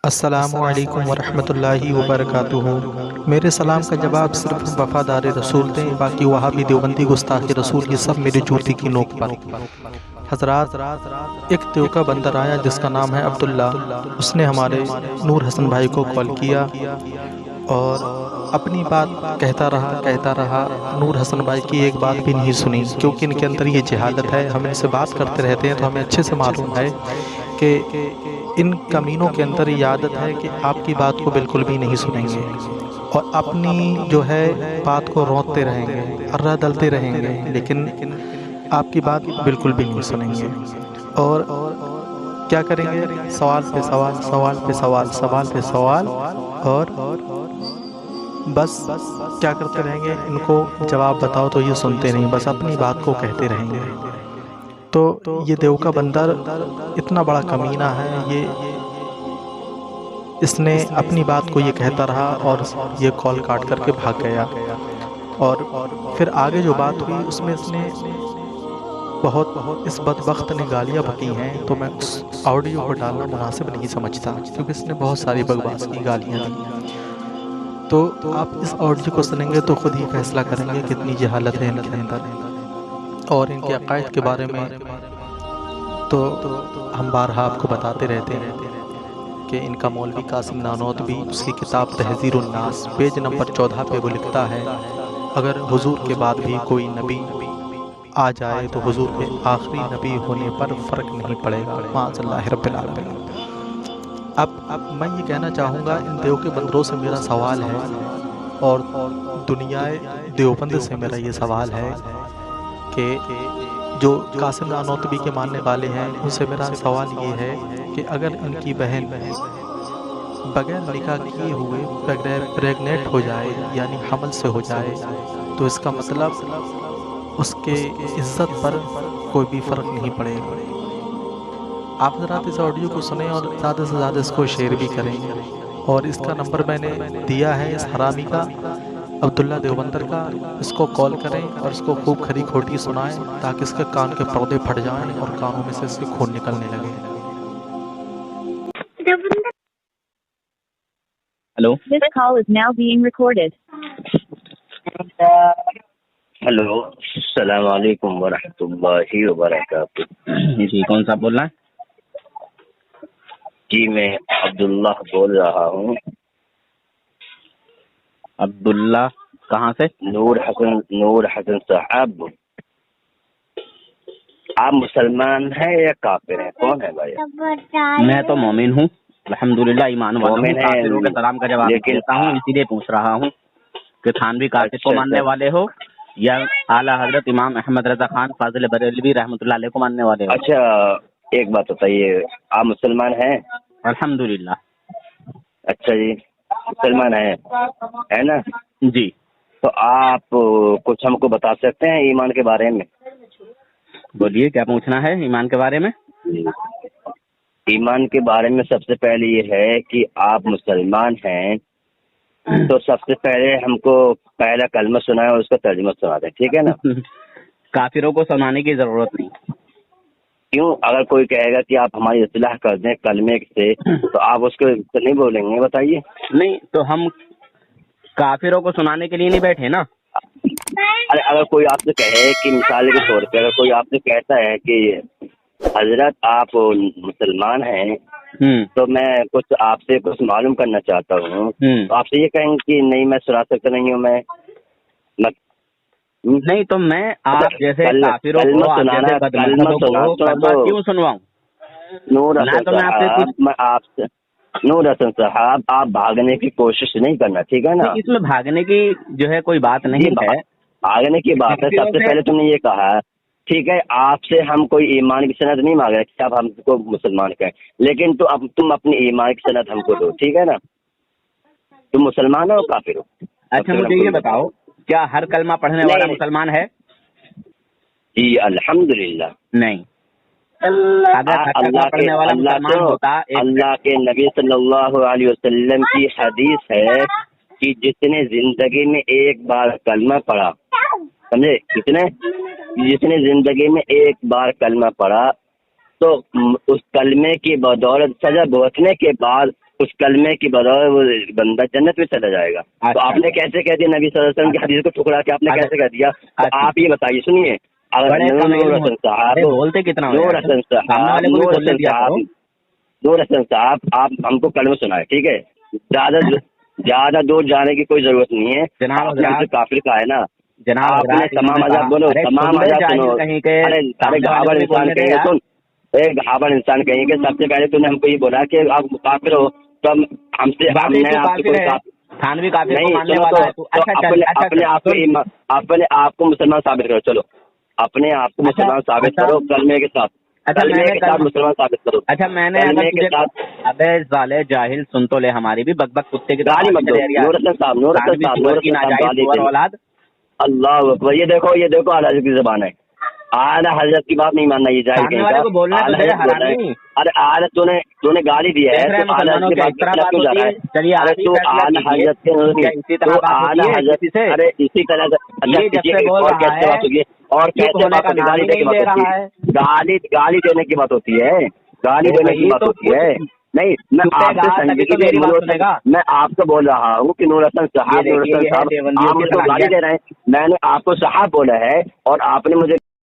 السلام علیکم ورحمۃ اللہ وبرکاتہ۔ میرے سلام کا جواب صرف وفادار رسول دیں، باقی وہابی دیوبندی گستاخ رسول یہ سب میری جوتی کی نوک پر۔ حضرات، ایک دیو کا بندر آیا جس کا نام ہے عبداللہ۔ اس نے ہمارے نور حسن بھائی کو کال کیا اور اپنی بات کہتا رہا۔ نور حسن بھائی کی ایک بات بھی نہیں سنی، کیونکہ ان کے اندر یہ جہالت ہے۔ ہم ان سے بات کرتے رہتے ہیں تو ہمیں اچھے سے معلوم ہے کہ ان کمینوں کے اندر یہ عادت ہے کہ آپ کی بات کو بالکل بھی نہیں سنیں گے اور اپنی جو ہے بات کو روتے رہیں گے، ارہ ڈلتے رہیں گے، لیکن آپ کی بات بالکل بھی نہیں سنیں گے۔ اور کیا کریں گے؟ سوال پہ سوال، سوال پہ سوال، سوال پہ سوال، اور بس کیا کرتے رہیں گے؟ ان کو جواب بتاؤ تو یہ سنتے نہیں، بس اپنی بات کو کہتے رہیں گے۔ تو یہ دیو کا بندر اتنا بڑا کمینہ ہے، اس نے اپنی بات کو یہ کہتا رہا اور یہ کال کاٹ کر کے بھاگ گیا۔ اور پھر آگے جو بات ہوئی اس میں اس نے بہت اس بدبخت نے گالیاں بکی ہیں، تو میں اس آڈیو کو ڈالنا مناسب نہیں سمجھتا، کیونکہ اس نے بہت ساری بکواس کی گالیاں دی۔ تو آپ اس آڈیو کو سنیں گے تو خود ہی فیصلہ کریں گے کتنی جہالت ہے ان کے اندر اور ان کے عقائد کے بارے میں۔ تو ہم بارہا آپ کو بتاتے رہتے ہیں کہ ان کا مولوی قاسم نانوتوی اس کی کتاب تحذیر الناس پیج نمبر 14 پہ وہ لکھتا ہے، اگر حضور کے بعد بھی کوئی نبی آ جائے تو حضور کے آخری نبی ہونے پر فرق نہیں پڑے گا، معاذ اللہ رب العالمین۔ اب میں یہ کہنا چاہوں گا، ان دیو کے بندروں سے میرا سوال ہے اور دنیا دیوبند سے میرا یہ سوال ہے کہ جو قاسم نانوتوی کے ماننے والے ہیں ان سے میرا سوال یہ ہے کہ اگر ان کی بہن بغیر نکاح کیے ہوئے پریگنیٹ ہو جائے، یعنی حمل سے ہو جائے، تو اس کا مطلب اس کے عزت پر کوئی بھی فرق نہیں پڑے گا۔ آپ حضرات اس آڈیو کو سنیں اور زیادہ سے زیادہ اس کو شیئر بھی کریں، اور اس کا نمبر میں نے دیا ہے اس حرامی کا، عبداللہ دیوبندر کا۔ اس کو کال کریں اور اس کو خوب کھری کھوٹی سنائیں تاکہ اس کے کان کے پردے پھٹ جائیں اور کانوں میں سے اس کے خون نکلنے لگے۔ Hello This call is now being recorded. Hello, السلام علیکم ورحمۃ اللہ وبرکاتہ۔ جی، کون صاحب بول رہا ہے؟ جی میں عبداللہ بول رہا ہوں۔ عبداللہ کہاں سے؟ نور حسن صاحب، آپ مسلمان ہیں یا کافر ہیں؟ کون ہے بھائی؟ میں تو مومن ہوں، الحمدللہ ایمان والا ہوں۔ مومن ہیں، کافروں کے سلام کا جواب دیتا ہوں، اسی لیے پوچھ رہا ہوں کہ تھانوی کاتب کو ماننے والے ہو یا اعلیٰ حضرت امام احمد رضا خان فاضل بریلوی رحمۃ اللہ علیہ کو ماننے والے ہو؟ اچھا ایک بات بتائیے، آپ مسلمان ہیں؟ الحمدللہ۔ اچھا جی، مسلمان ہیں، ہے نا؟ جی، تو آپ کچھ ہم کو بتا سکتے ہیں ایمان کے بارے میں؟ بولیے کیا پوچھنا ہے ایمان کے بارے میں؟ ایمان کے بارے میں سب سے پہلے یہ ہے کہ آپ مسلمان ہیں، تو سب سے پہلے ہم کو پہلا کلمہ سنا ہے اور اس کا ترجمہ سنا دیں، ٹھیک ہے نا؟ کافروں کو سنانے کی ضرورت نہیں۔ کیوں؟ اگر کوئی کہے گا کہ آپ ہماری اصلاح کر دیں کلمے سے تو آپ اس کو نہیں بولیں گے؟ بتائیے۔ نہیں تو ہم کافروں کو سنانے کے لیے نہیں بیٹھے نا۔ ارے اگر کوئی آپ سے کہے کہ مثال کے طور پہ اگر کوئی آپ سے کہتا ہے کہ حضرت آپ مسلمان ہیں تو میں کچھ آپ سے کچھ معلوم کرنا چاہتا ہوں، تو آپ سے یہ کہیں گے کہ نہیں میں سنا سکتا نہیں ہوں، میں نہیں تو میں آپ جیسے کافروں کو کیوں سنواؤں؟ نور حسن صاحب آپ بھاگنے کی کوشش نہیں کرنا، ٹھیک ہے نا؟ اس میں بھاگنے کی جو ہے کوئی بات نہیں ہے، بھاگنے کی بات ہے۔ سب سے پہلے تم نے یہ کہا، ٹھیک ہے، آپ سے ہم کوئی ایمان کی سند نہیں مانگ رہے کہ آپ ہم کو مسلمان کہیں، لیکن تو اب تم اپنی ایمان کی سند ہم کو دو، ٹھیک ہے نا؟ تم مسلمان ہو کافر ہو؟ اچھا مجھے یہ بتاؤ، کیا ہر کلمہ پڑھنے والا مسلمان ہے؟ جی الحمدللہ نہیں۔ اللہ کے نبی صلی اللہ علیہ وسلم کی حدیث ہے کہ جس نے زندگی میں ایک بار کلمہ پڑھا، سمجھے؟ جس نے زندگی میں ایک بار کلمہ پڑھا تو اس کلمے کی بدولت سزا بھگتنے کے بعد اس کلمے کی بدولت وہ بندہ جنت میں چلا جائے گا. تو آپ نے کیسے کہہ دیا نبی صلی اللہ علیہ وسلم کی حدیث کو ٹھکرا کے آپ نے کیسے کہہ دیا؟ تو آپ یہ بتائیے, سنیے, بولتے کتنا نور حسن صاحب آپ ہم کو کلمہ سنائے, ٹھیک ہے, زیادہ دور جانے کی کوئی ضرورت نہیں ہے. جناب کافر کا ہے نا جناب, آپ نے تمام مذہب بولو, تمام مذہب سنو. ارے گھابڑ انسان کہیں گے, سن, ایک گھابڑ انسان کہیں گے سب سے پہلے تو نے ہم کو یہ بولا کہ آپ کافر ہو, تو ہم سے اپنے آپ کو مسلمان ثابت کرو. چلو اپنے آپ کو مسلمان ثابت کرو کلمے کے ساتھ, کلمے کے ساتھ مسلمان ثابت کرو. اچھا میں نے ابے ظالے جاہل سن تو لے, ہماری بھی بک بک کتے کی گالی مت دو. نور حسن صاحب اولاد, اللہ اکبر. یہ دیکھو اعلیٰ حضرت کی زبان ہے. اعلیٰ حضرت کی بات نہیں ماننا, یہ جائز کہیں گا. ارے اعلیٰ تو نے گالی دی ہے, تو اعلیٰ حضرت کی بات کیوں جا رہا ہے؟ ارے تو اعلیٰ حضرت کے اعلیٰ حضرت, ارے اسی طرح سے اور کیسے بات ہوگی, اور کیسے بات ہوتی ہے؟ گالی دینے کی بات ہوتی ہے, گالی دینے کی بات ہوتی ہے, گالی دینے کی بات ہوتی ہے. نہیں, میں آپ سے سنجیدگی میں آپ کو بول رہا ہوں کہ نور حسن صاحب آپ مجھے گالی دے رہے ہیں. میں نے آپ کو صاحب بولا ہے اور آپ نے مجھے